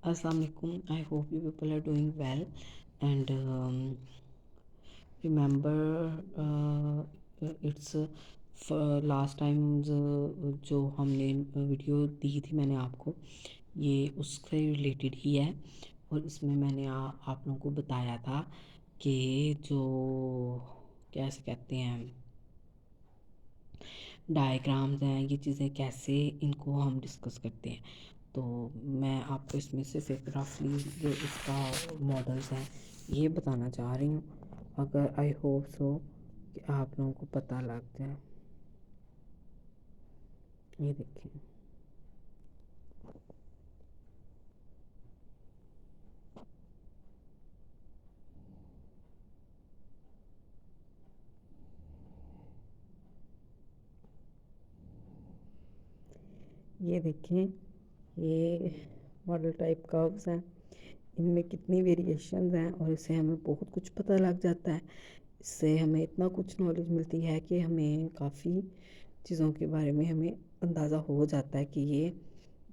Assalamu alaikum. I hope you people are doing well. And remember, it's last time जो हमने video दी थी मैंने आपको, ये उससे रिलेटेड ही है। और इसमें मैंने आप लोगों को बताया था कि जो कैसे कहते हैं डायग्राम्स हैं, ये चीज़ें कैसे इनको हम डिस्कस करते हैं। तो मैं आपको इसमें सिर्फ एक रफली जो इसका मॉडल्स हैं ये बताना चाह रही हूँ। अगर आई होप सो कि आप लोगों को पता लग जाए। ये देखिए, ये देखिए, ये मॉडल टाइप कर्व्स हैं। इनमें कितनी वेरिएशंस हैं और इससे हमें बहुत कुछ पता लग जाता है। इससे हमें इतना कुछ नॉलेज मिलती है कि हमें काफ़ी चीज़ों के बारे में हमें अंदाज़ा हो जाता है कि ये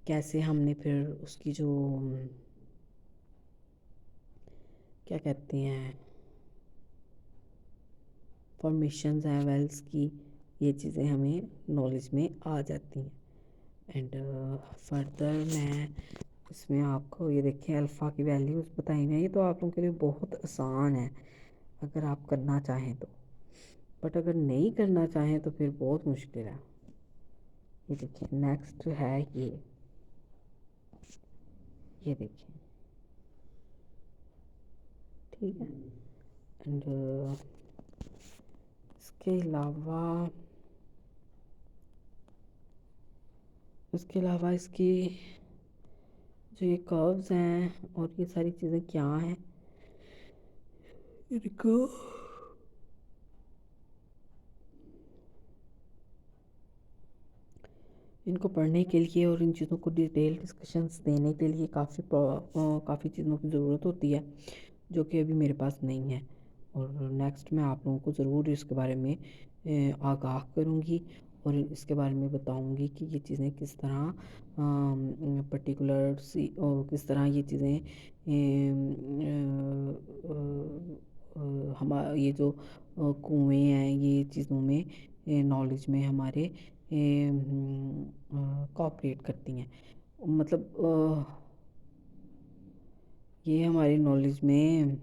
कैसे हमने फिर उसकी जो क्या कहते हैं फॉर्मेशंस हैं वेल्स की, ये चीज़ें हमें नॉलेज में आ जाती हैं। एंड फर्दर मैं इसमें आपको ये देखिए अल्फ़ा की वैल्यूज़ बताई हैं। ये तो आप लोगों के लिए बहुत आसान है अगर आप करना चाहें तो, बट अगर नहीं करना चाहें तो फिर बहुत मुश्किल है। ये देखिए नेक्स्ट है ये देखिए, ठीक है। एंड इसके अलावा इसकी जो ये कर्व्स हैं और ये सारी चीज़ें क्या हैं, इनको इनको पढ़ने के लिए और इन चीज़ों को डिटेल डिस्कशंस देने के लिए काफ़ी चीज़ों की ज़रूरत होती है जो कि अभी मेरे पास नहीं है। और नेक्स्ट मैं आप लोगों को ज़रूर इसके बारे में आगाह करूँगी और इसके बारे में बताऊँगी कि ये चीज़ें किस तरह पर्टिकुलर सी किस तरह ये चीज़ें ये जो कुएँ हैं ये चीज़ों में नॉलेज में हमारे कोऑपरेट करती हैं। मतलब ये हमारी नॉलेज में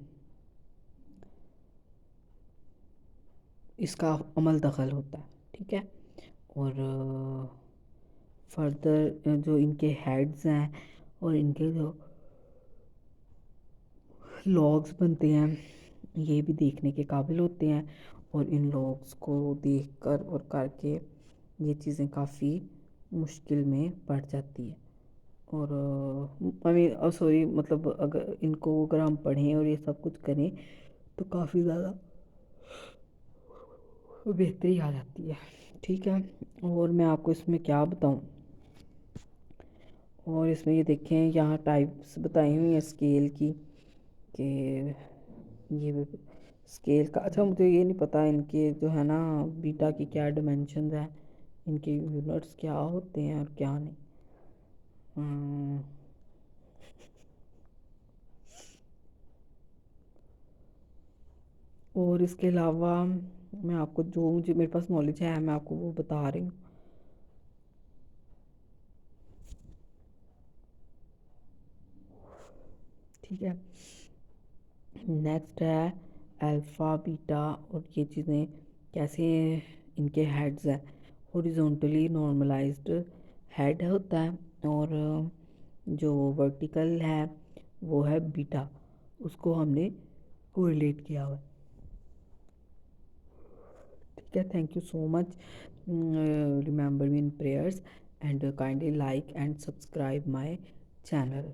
इसका अमल दखल होता है, ठीक है। और फर्दर जो इनके हेड्स हैं और इनके जो लॉग्स बनते हैं ये भी देखने के काबिल होते हैं। और इन लॉग्स को देखकर और करके ये चीज़ें काफ़ी मुश्किल में पड़ जाती है। और सॉरी, मतलब अगर हम पढ़ें और ये सब कुछ करें तो काफ़ी ज़्यादा बेहतरी आ जाती है, ठीक है। और मैं आपको इसमें क्या बताऊं, और इसमें ये देखें यहाँ टाइप्स बताई हुई हैं स्केल की कि ये स्केल का, अच्छा मुझे ये नहीं पता इनके जो है ना बीटा की क्या डिमेंशंस हैं, इनके यूनिट्स क्या होते हैं और क्या नहीं। और इसके अलावा मैं आपको जो मुझे मेरे पास नॉलेज है मैं आपको वो बता रही हूँ, ठीक है। नेक्स्ट है अल्फ़ा बीटा, और ये चीज़ें कैसे इनके हेड्स हैं। हॉरिजॉन्टली नॉर्मलाइज्ड हेड होता है और जो वर्टिकल है वो है बीटा, उसको हमने कोरिलेट किया हुआ है, ठीक है। Thank you so much, remember me in prayers and kindly like and subscribe my channel.